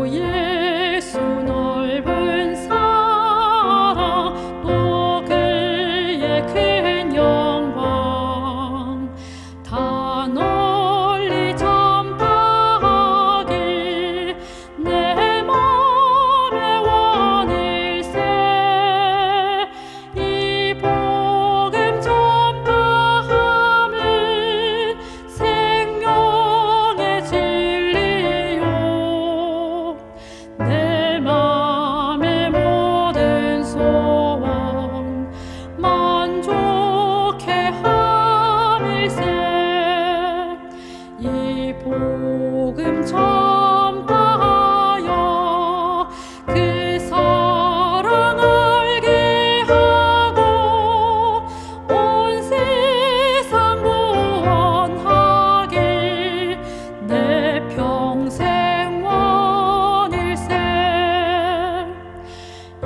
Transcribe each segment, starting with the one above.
예수 넓은 사랑 또 그의 큰 영광 다 널리 전파하길 내 맘의 원일세 이 복음 전파함은 생명의 진리요 내 맘의 모든 소원 만족해 함일세 이 복음 전파하여 그 사랑 알게 하고 온 세상 구원하길 내 평생 원일세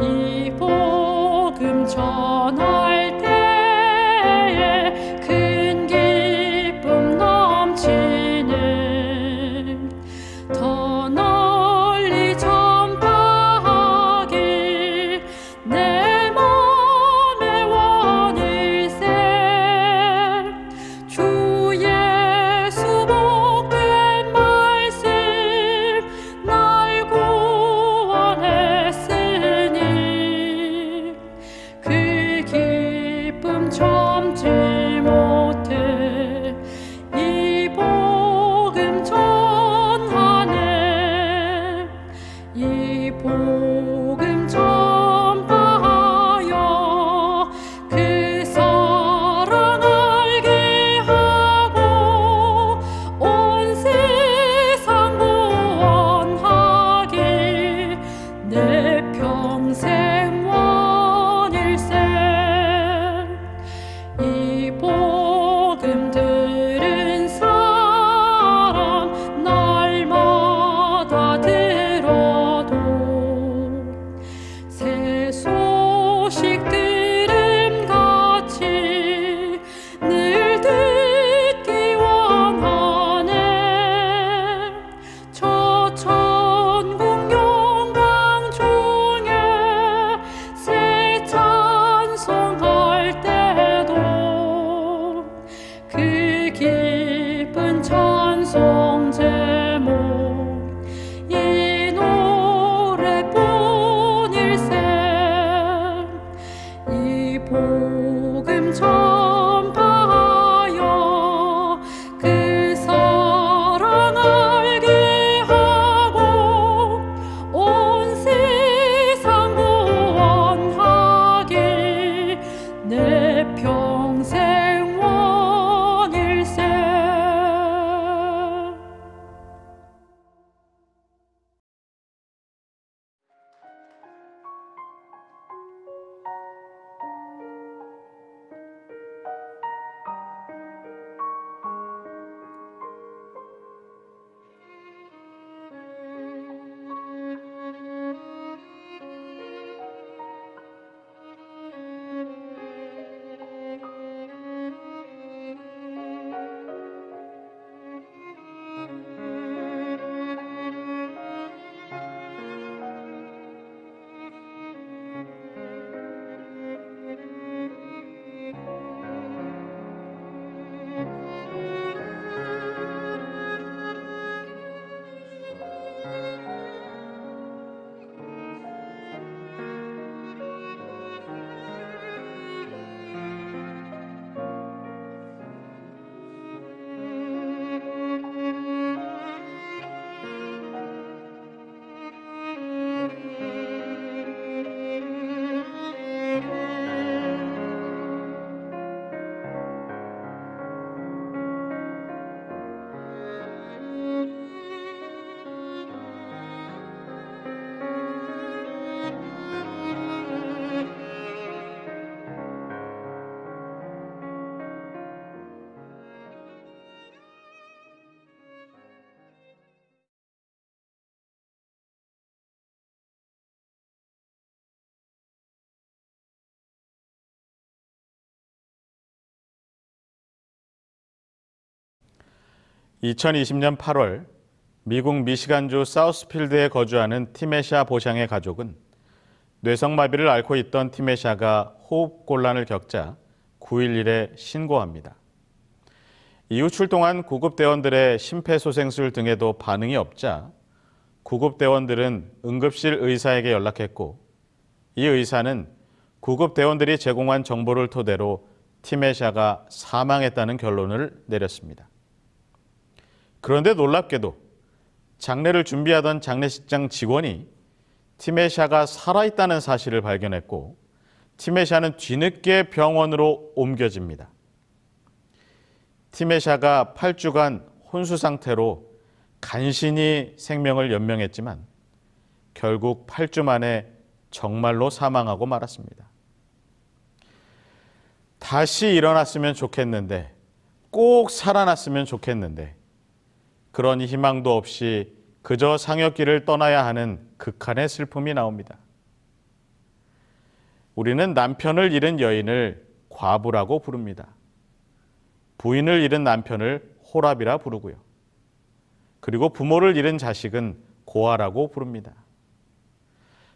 이 복음 전할 때에 큰 기쁨 넘치네 더 널리 전파하길 내 맘의 원일세 주 예수 복된 말씀 날 구원했으니 그 기쁨 참지 못해 이 복음 전하네 이 복음 전파하여 그 사랑 알게 하고 온 세상 구원하길 내 평생 원일세 이 복음 들은 사람 날마다 들어도 새 소식 들음같이 늘 듣기 원하네 저 천국 영광 중에 새 찬송할 때도 그 기쁜 찬송 제목 이 노래뿐일세 이 복음 전파하여 그 사랑 알게 하고 온 세상 구원하길 내 평생 원일세 (2020년 8월) 미국 미시간주 사우스필드에 거주하는 티메샤 보샹의 가족은 뇌성마비를 앓고 있던 티메샤가 호흡곤란을 겪자 9.11에 신고합니다. 이후 출동한 구급대원들의 심폐소생술 등에도 반응이 없자 구급대원들은 응급실 의사에게 연락했고 이 의사는 구급대원들이 제공한 정보를 토대로 티메샤가 사망했다는 결론을 내렸습니다. 그런데 놀랍게도 장례를 준비하던 장례식장 직원이 티메샤가 살아있다는 사실을 발견했고 티메샤는 뒤늦게 병원으로 옮겨집니다. 티메샤가 8주간 혼수 상태로 간신히 생명을 연명했지만 결국 8주 만에 정말로 사망하고 말았습니다. 다시 일어났으면 좋겠는데, 꼭 살아났으면 좋겠는데 그런 희망도 없이 그저 상역길을 떠나야 하는 극한의 슬픔이 나옵니다. 우리는 남편을 잃은 여인을 과부라고 부릅니다. 부인을 잃은 남편을 호랍이라 부르고요. 그리고 부모를 잃은 자식은 고아라고 부릅니다.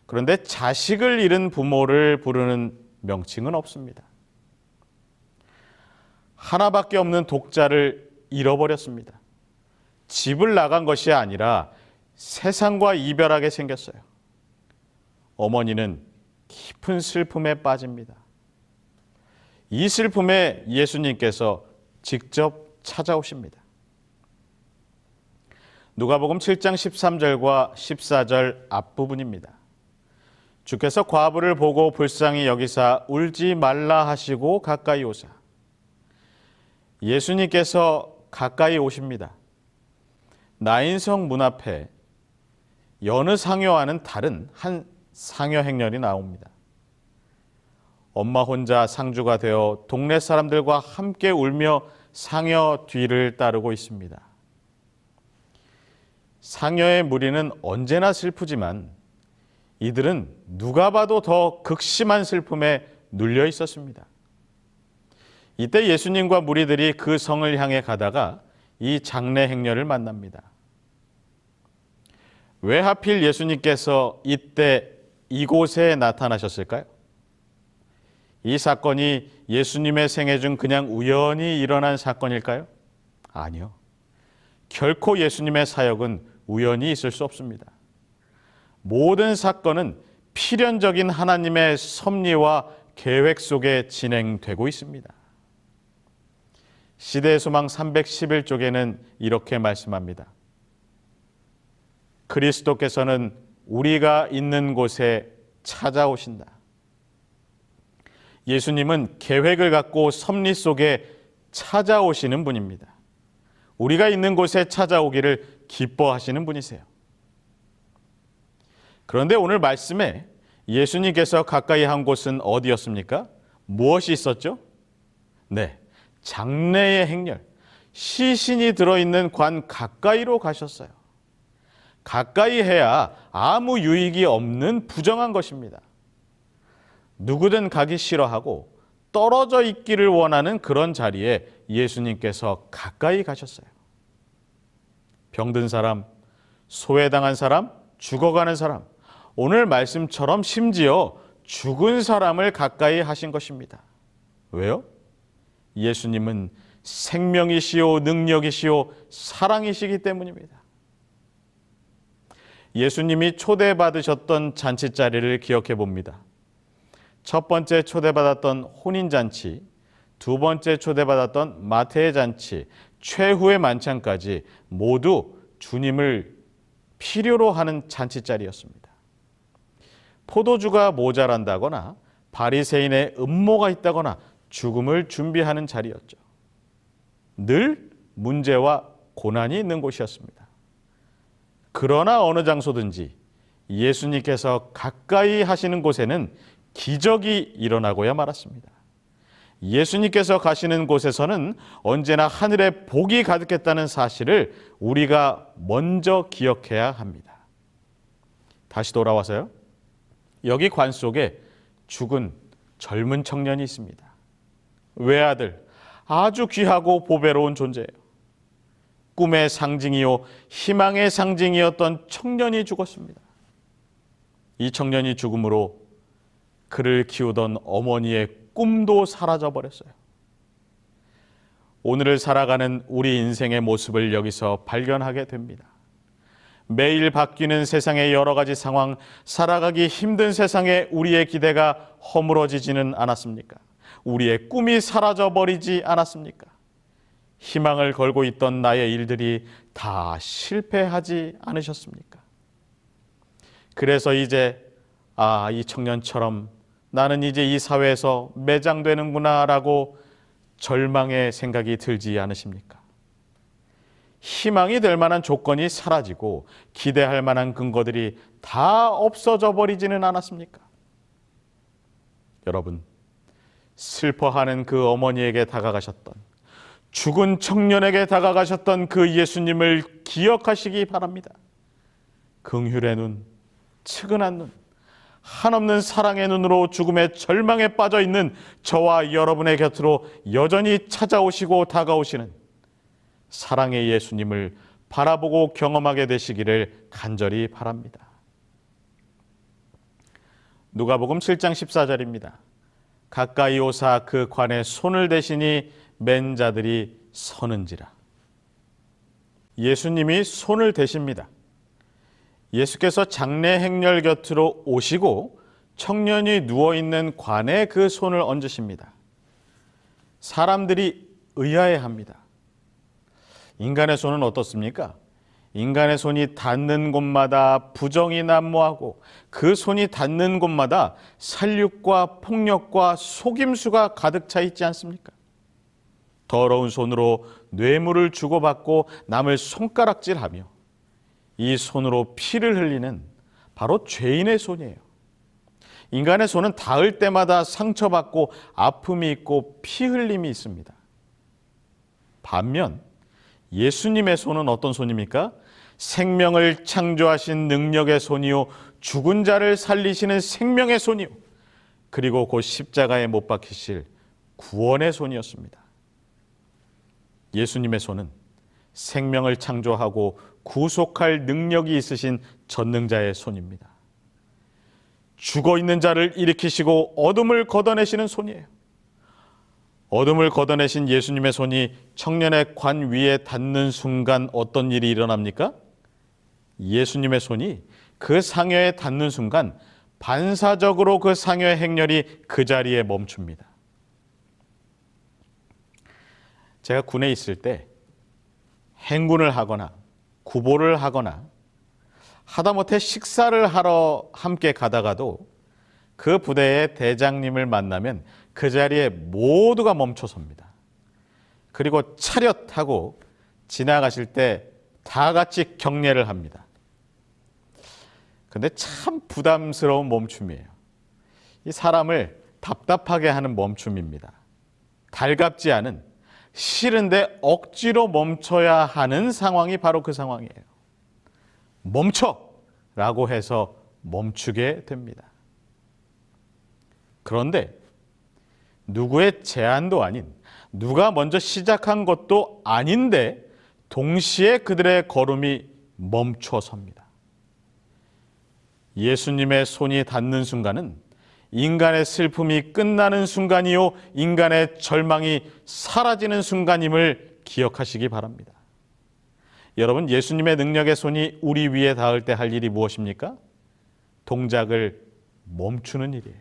그런데 자식을 잃은 부모를 부르는 명칭은 없습니다. 하나밖에 없는 독자를 잃어버렸습니다. 집을 나간 것이 아니라 세상과 이별하게 생겼어요. 어머니는 깊은 슬픔에 빠집니다. 이 슬픔에 예수님께서 직접 찾아오십니다. 누가복음 7장 13절과 14절 앞부분입니다. 주께서 과부를 보고 불쌍히 여기사 울지 말라 하시고 가까이 오사. 예수님께서 가까이 오십니다. 나인성 문 앞에 여느 상여와는 다른 한 상여 행렬이 나옵니다. 엄마 혼자 상주가 되어 동네 사람들과 함께 울며 상여 뒤를 따르고 있습니다. 상여의 무리는 언제나 슬프지만 이들은 누가 봐도 더 극심한 슬픔에 눌려 있었습니다. 이때 예수님과 무리들이 그 성을 향해 가다가 이 장례 행렬을 만납니다. 왜 하필 예수님께서 이때 이곳에 나타나셨을까요? 이 사건이 예수님의 생애 중 그냥 우연히 일어난 사건일까요? 아니요. 결코 예수님의 사역은 우연히 있을 수 없습니다. 모든 사건은 필연적인 하나님의 섭리와 계획 속에 진행되고 있습니다. 시대의 소망 311쪽에는 이렇게 말씀합니다. 그리스도께서는 우리가 있는 곳에 찾아오신다. 예수님은 계획을 갖고 섭리 속에 찾아오시는 분입니다. 우리가 있는 곳에 찾아오기를 기뻐하시는 분이세요. 그런데 오늘 말씀에 예수님께서 가까이 한 곳은 어디였습니까? 무엇이 있었죠? 네, 장례의 행렬, 시신이 들어있는 관 가까이로 가셨어요. 가까이 해야 아무 유익이 없는 부정한 것입니다. 누구든 가기 싫어하고 떨어져 있기를 원하는 그런 자리에 예수님께서 가까이 가셨어요. 병든 사람, 소외당한 사람, 죽어가는 사람, 오늘 말씀처럼 심지어 죽은 사람을 가까이 하신 것입니다. 왜요? 예수님은 생명이시오, 능력이시오, 사랑이시기 때문입니다. 예수님이 초대받으셨던 잔치자리를 기억해 봅니다. 첫 번째 초대받았던 혼인잔치, 두 번째 초대받았던 마태의 잔치, 최후의 만찬까지 모두 주님을 필요로 하는 잔치자리였습니다. 포도주가 모자란다거나 바리새인의 음모가 있다거나 죽음을 준비하는 자리였죠. 늘 문제와 고난이 있는 곳이었습니다. 그러나 어느 장소든지 예수님께서 가까이 하시는 곳에는 기적이 일어나고야 말았습니다. 예수님께서 가시는 곳에서는 언제나 하늘의 복이 가득했다는 사실을 우리가 먼저 기억해야 합니다. 다시 돌아와서요. 여기 관 속에 죽은 젊은 청년이 있습니다. 외아들, 아주 귀하고 보배로운 존재예요. 꿈의 상징이요 희망의 상징이었던 청년이 죽었습니다. 이 청년이 죽음으로 그를 키우던 어머니의 꿈도 사라져 버렸어요. 오늘을 살아가는 우리 인생의 모습을 여기서 발견하게 됩니다. 매일 바뀌는 세상의 여러 가지 상황, 살아가기 힘든 세상에 우리의 기대가 허물어지지는 않았습니까? 우리의 꿈이 사라져 버리지 않았습니까? 희망을 걸고 있던 나의 일들이 다 실패하지 않으셨습니까? 그래서 이제 이 청년처럼 나는 이제 이 사회에서 매장되는구나라고 절망의 생각이 들지 않으십니까? 희망이 될 만한 조건이 사라지고 기대할 만한 근거들이 다 없어져 버리지는 않았습니까? 여러분, 슬퍼하는 그 어머니에게 다가가셨던, 죽은 청년에게 다가가셨던 그 예수님을 기억하시기 바랍니다. 긍휼의 눈, 측은한 눈, 한없는 사랑의 눈으로 죽음의 절망에 빠져 있는 저와 여러분의 곁으로 여전히 찾아오시고 다가오시는 사랑의 예수님을 바라보고 경험하게 되시기를 간절히 바랍니다. 누가복음 7장 14절입니다. 가까이 오사 그 관에 손을 대시니 맨 자들이 서는지라. 예수님이 손을 대십니다. 예수께서 장례 행렬 곁으로 오시고 청년이 누워있는 관에 그 손을 얹으십니다. 사람들이 의아해합니다. 인간의 손은 어떻습니까? 인간의 손이 닿는 곳마다 부정이 난무하고 그 손이 닿는 곳마다 살육과 폭력과 속임수가 가득 차 있지 않습니까? 더러운 손으로 뇌물을 주고받고 남을 손가락질하며 이 손으로 피를 흘리는 바로 죄인의 손이에요. 인간의 손은 닿을 때마다 상처받고 아픔이 있고 피 흘림이 있습니다. 반면 예수님의 손은 어떤 손입니까? 생명을 창조하신 능력의 손이요, 죽은 자를 살리시는 생명의 손이요, 그리고 곧 십자가에 못 박히실 구원의 손이었습니다. 예수님의 손은 생명을 창조하고 구속할 능력이 있으신 전능자의 손입니다. 죽어있는 자를 일으키시고 어둠을 걷어내시는 손이에요. 어둠을 걷어내신 예수님의 손이 청년의 관 위에 닿는 순간 어떤 일이 일어납니까? 예수님의 손이 그 상여에 닿는 순간 반사적으로 그 상여의 행렬이 그 자리에 멈춥니다. 제가 군에 있을 때 행군을 하거나 구보를 하거나 하다못해 식사를 하러 함께 가다가도 그 부대의 대장님을 만나면 그 자리에 모두가 멈춰섭니다. 그리고 차렷하고 지나가실 때 다 같이 경례를 합니다. 근데 참 부담스러운 멈춤이에요. 이 사람을 답답하게 하는 멈춤입니다. 달갑지 않은, 싫은데 억지로 멈춰야 하는 상황이 바로 그 상황이에요. 멈춰! 라고 해서 멈추게 됩니다. 그런데 누구의 제안도 아닌, 누가 먼저 시작한 것도 아닌데 동시에 그들의 걸음이 멈춰섭니다. 예수님의 손이 닿는 순간은 인간의 슬픔이 끝나는 순간이요, 인간의 절망이 사라지는 순간임을 기억하시기 바랍니다. 여러분, 예수님의 능력의 손이 우리 위에 닿을 때 할 일이 무엇입니까? 동작을 멈추는 일이에요.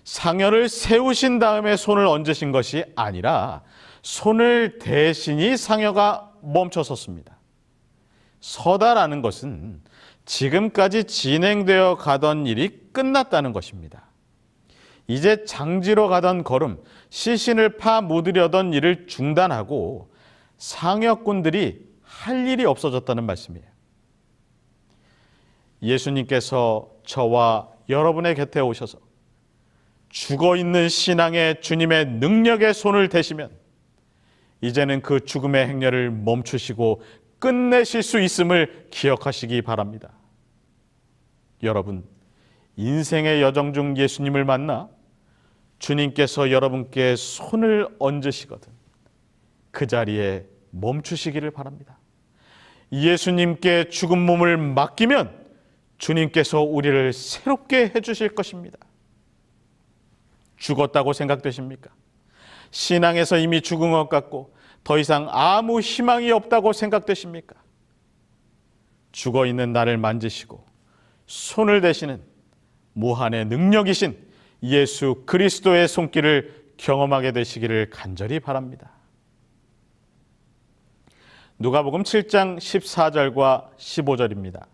상여를 세우신 다음에 손을 얹으신 것이 아니라 손을 대시니 상여가 멈춰섰습니다. 서다라는 것은 지금까지 진행되어 가던 일이 끝났다는 것입니다. 이제 장지로 가던 걸음, 시신을 파묻으려던 일을 중단하고 상여꾼들이 할 일이 없어졌다는 말씀이에요. 예수님께서 저와 여러분의 곁에 오셔서 죽어있는 신앙의 주님의 능력의 손을 대시면 이제는 그 죽음의 행렬을 멈추시고 끝내실 수 있음을 기억하시기 바랍니다. 여러분, 인생의 여정 중 예수님을 만나 주님께서 여러분께 손을 얹으시거든 그 자리에 멈추시기를 바랍니다. 예수님께 죽은 몸을 맡기면 주님께서 우리를 새롭게 해주실 것입니다. 죽었다고 생각되십니까? 신앙에서 이미 죽은 것 같고 더 이상 아무 희망이 없다고 생각되십니까? 죽어 있는 나를 만지시고 손을 대시는 무한의 능력이신 예수 그리스도의 손길을 경험하게 되시기를 간절히 바랍니다. 누가복음 7장 14절과 15절입니다.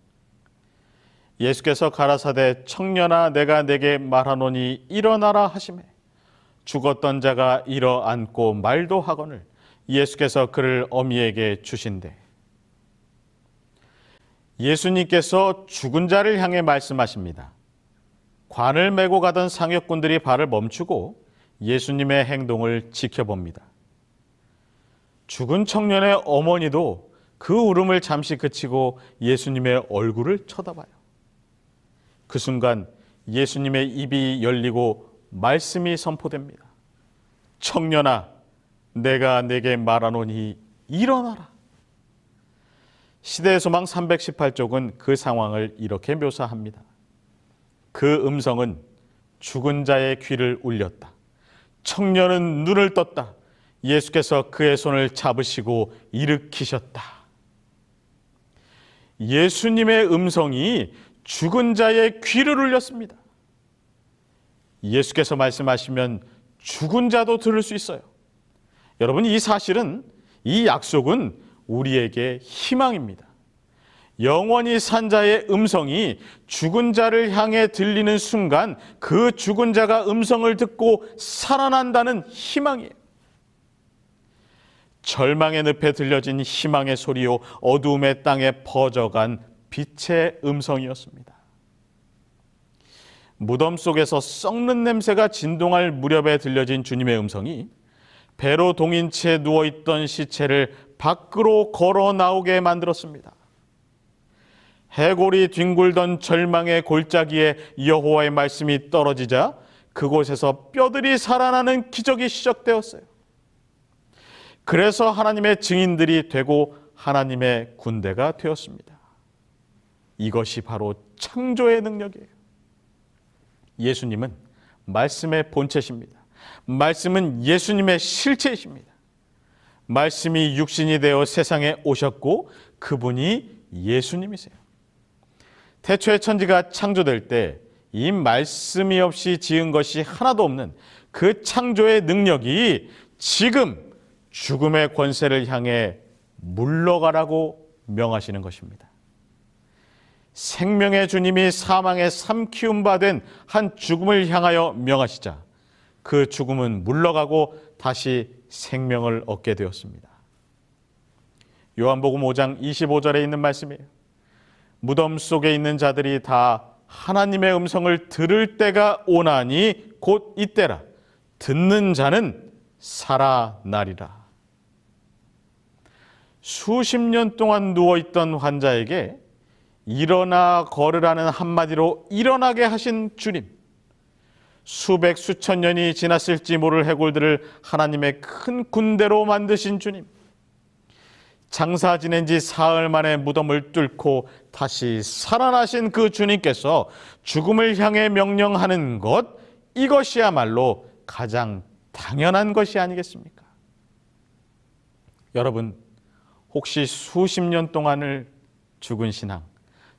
예수께서 가라사대 청년아 내가 네게 말하노니 일어나라 하시매 죽었던 자가 일어앉고 말도 하거늘 예수께서 그를 어미에게 주신대. 예수님께서 죽은 자를 향해 말씀하십니다. 관을 메고 가던 상역군들이 발을 멈추고 예수님의 행동을 지켜봅니다. 죽은 청년의 어머니도 그 울음을 잠시 그치고 예수님의 얼굴을 쳐다봐요. 그 순간 예수님의 입이 열리고 말씀이 선포됩니다. 청년아, 내가 네게 말하노니 일어나라. 시대의 소망 318쪽은 그 상황을 이렇게 묘사합니다. 그 음성은 죽은 자의 귀를 울렸다. 청년은 눈을 떴다. 예수께서 그의 손을 잡으시고 일으키셨다. 예수님의 음성이 죽은 자의 귀를 울렸습니다. 예수께서 말씀하시면 죽은 자도 들을 수 있어요. 여러분, 이 사실은, 이 약속은 우리에게 희망입니다. 영원히 산 자의 음성이 죽은 자를 향해 들리는 순간 그 죽은 자가 음성을 듣고 살아난다는 희망이에요. 절망의 늪에 들려진 희망의 소리요 어두움의 땅에 퍼져간 빛의 음성이었습니다. 무덤 속에서 썩는 냄새가 진동할 무렵에 들려진 주님의 음성이 배로 동인 채 누워있던 시체를 밖으로 걸어 나오게 만들었습니다. 해골이 뒹굴던 절망의 골짜기에 여호와의 말씀이 떨어지자 그곳에서 뼈들이 살아나는 기적이 시작되었어요. 그래서 하나님의 증인들이 되고 하나님의 군대가 되었습니다. 이것이 바로 창조의 능력이에요. 예수님은 말씀의 본체십니다. 말씀은 예수님의 실체이십니다. 말씀이 육신이 되어 세상에 오셨고 그분이 예수님이세요. 태초에 천지가 창조될 때 이 말씀이 없이 지은 것이 하나도 없는 그 창조의 능력이 지금 죽음의 권세를 향해 물러가라고 명하시는 것입니다. 생명의 주님이 사망에 삼키움 받은 한 죽음을 향하여 명하시자 그 죽음은 물러가고 다시 생명을 얻게 되었습니다. 요한복음 5장 25절에 있는 말씀이에요. 무덤 속에 있는 자들이 다 하나님의 음성을 들을 때가 오나니 곧 이때라. 듣는 자는 살아나리라. 수십 년 동안 누워있던 환자에게 일어나 걸으라는 한마디로 일어나게 하신 주님. 수백 수천 년이 지났을지 모를 해골들을 하나님의 큰 군대로 만드신 주님. 장사 지낸 지 사흘 만에 무덤을 뚫고 다시 살아나신 그 주님께서 죽음을 향해 명령하는 것, 이것이야말로 가장 당연한 것이 아니겠습니까? 여러분, 혹시 수십 년 동안을 죽은 신앙,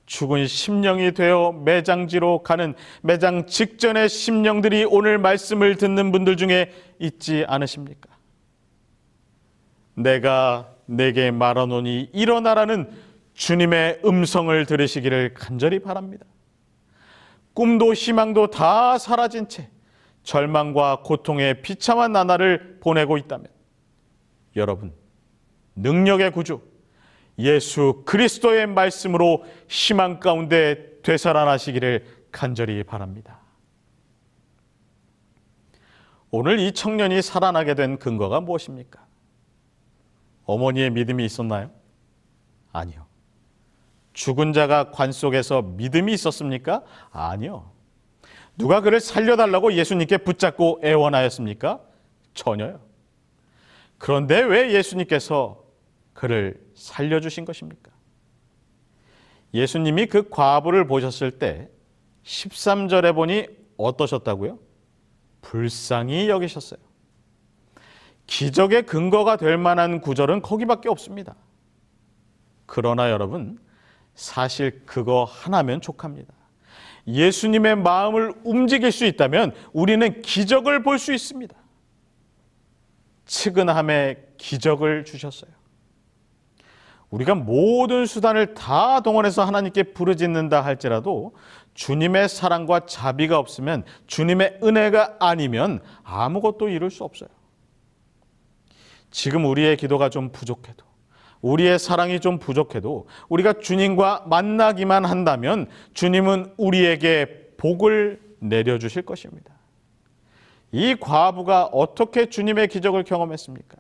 죽은 심령이 되어 매장지로 가는 매장 직전의 심령들이 오늘 말씀을 듣는 분들 중에 있지 않으십니까? 내가 내게 말하노니 일어나라는 주님의 음성을 들으시기를 간절히 바랍니다. 꿈도 희망도 다 사라진 채 절망과 고통의 비참한 나날을 보내고 있다면 여러분, 능력의 구주 예수 그리스도의 말씀으로 희망 가운데 되살아나시기를 간절히 바랍니다. 오늘 이 청년이 살아나게 된 근거가 무엇입니까? 어머니의 믿음이 있었나요? 아니요. 죽은 자가 관 속에서 믿음이 있었습니까? 아니요. 누가 그를 살려달라고 예수님께 붙잡고 애원하였습니까? 전혀요. 그런데 왜 예수님께서 그를 살려주신 것입니까? 예수님이 그 과부를 보셨을 때 13절에 보니 어떠셨다고요? 불쌍히 여기셨어요. 기적의 근거가 될 만한 구절은 거기밖에 없습니다. 그러나 여러분, 사실 그거 하나면 족합니다. 예수님의 마음을 움직일 수 있다면 우리는 기적을 볼 수 있습니다. 측은함의 기적을 주셨어요. 우리가 모든 수단을 다 동원해서 하나님께 부르짖는다 할지라도 주님의 사랑과 자비가 없으면, 주님의 은혜가 아니면 아무것도 이룰 수 없어요. 지금 우리의 기도가 좀 부족해도, 우리의 사랑이 좀 부족해도 우리가 주님과 만나기만 한다면 주님은 우리에게 복을 내려주실 것입니다. 이 과부가 어떻게 주님의 기적을 경험했습니까?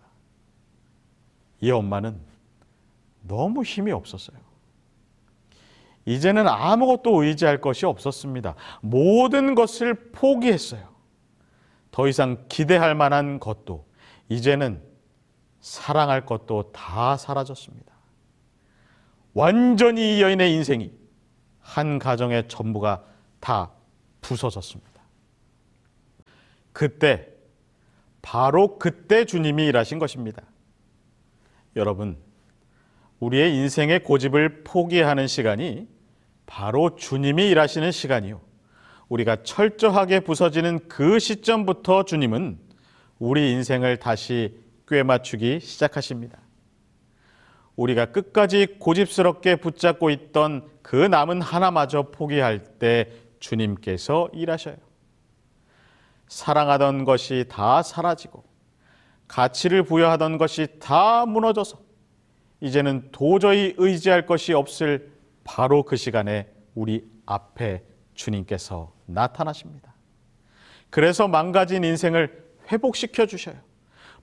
이 엄마는 너무 힘이 없었어요. 이제는 아무것도 의지할 것이 없었습니다. 모든 것을 포기했어요. 더 이상 기대할 만한 것도, 이제는 사랑할 것도 다 사라졌습니다. 완전히 이 여인의 인생이, 한 가정의 전부가 다 부서졌습니다. 그때, 바로 그때 주님이 일하신 것입니다. 여러분, 우리의 인생의 고집을 포기하는 시간이 바로 주님이 일하시는 시간이요, 우리가 철저하게 부서지는 그 시점부터 주님은 우리 인생을 다시 꿰맞추기 시작하십니다. 우리가 끝까지 고집스럽게 붙잡고 있던 그 남은 하나마저 포기할 때 주님께서 일하셔요. 사랑하던 것이 다 사라지고 가치를 부여하던 것이 다 무너져서 이제는 도저히 의지할 것이 없을 바로 그 시간에 우리 앞에 주님께서 나타나십니다. 그래서 망가진 인생을 회복시켜 주셔요.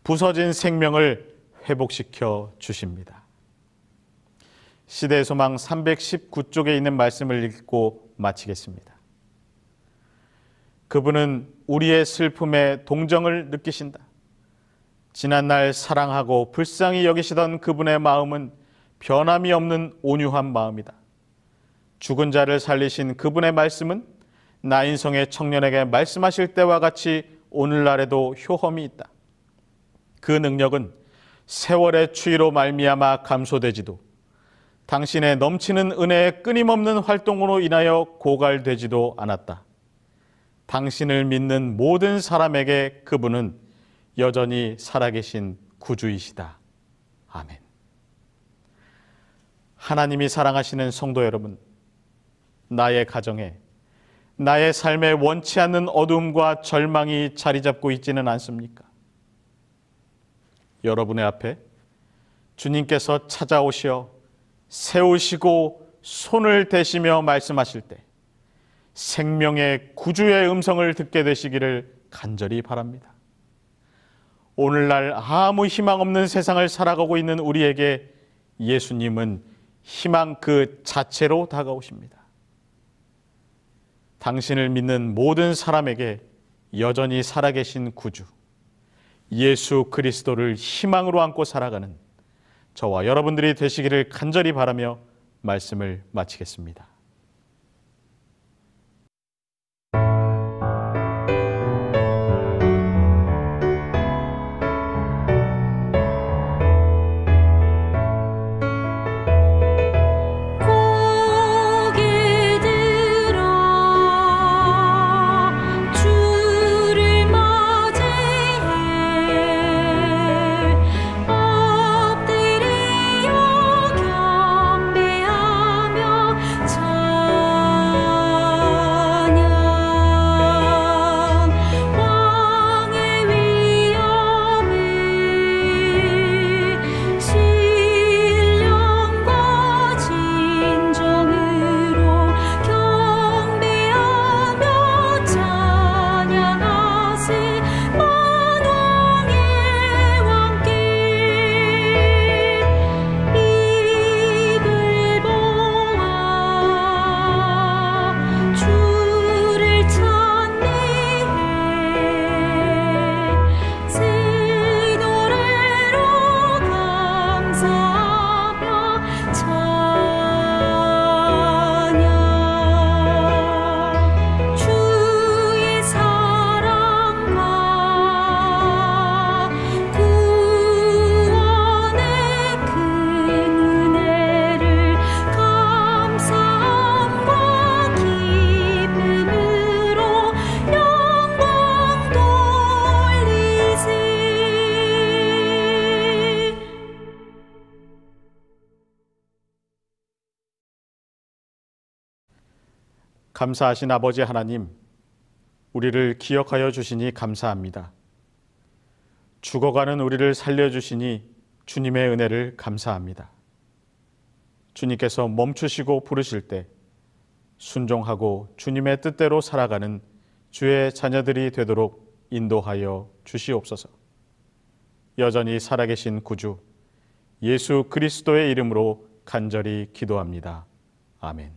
부서진 생명을 회복시켜 주십니다. 시대의 소망 319쪽에 있는 말씀을 읽고 마치겠습니다. 그분은 우리의 슬픔에 동정을 느끼신다. 지난날 사랑하고 불쌍히 여기시던 그분의 마음은 변함이 없는 온유한 마음이다. 죽은 자를 살리신 그분의 말씀은 나인성의 청년에게 말씀하실 때와 같이 오늘날에도 효험이 있다. 그 능력은 세월의 추위로 말미암아 감소되지도, 당신의 넘치는 은혜의 끊임없는 활동으로 인하여 고갈되지도 않았다. 당신을 믿는 모든 사람에게 그분은 여전히 살아계신 구주이시다. 아멘. 하나님이 사랑하시는 성도 여러분, 나의 가정에, 나의 삶에 원치 않는 어둠과 절망이 자리 잡고 있지는 않습니까? 여러분의 앞에 주님께서 찾아오시어 세우시고 손을 대시며 말씀하실 때 생명의 구주의 음성을 듣게 되시기를 간절히 바랍니다. 오늘날 아무 희망 없는 세상을 살아가고 있는 우리에게 예수님은 희망 그 자체로 다가오십니다. 당신을 믿는 모든 사람에게 여전히 살아계신 구주 예수 그리스도를 희망으로 안고 살아가는 저와 여러분들이 되시기를 간절히 바라며 말씀을 마치겠습니다. 저 감사하신 아버지 하나님, 우리를 기억하여 주시니 감사합니다. 죽어가는 우리를 살려주시니 주님의 은혜를 감사합니다. 주님께서 멈추시고 부르실 때 순종하고 주님의 뜻대로 살아가는 주의 자녀들이 되도록 인도하여 주시옵소서. 여전히 살아계신 구주 예수 그리스도의 이름으로 간절히 기도합니다. 아멘.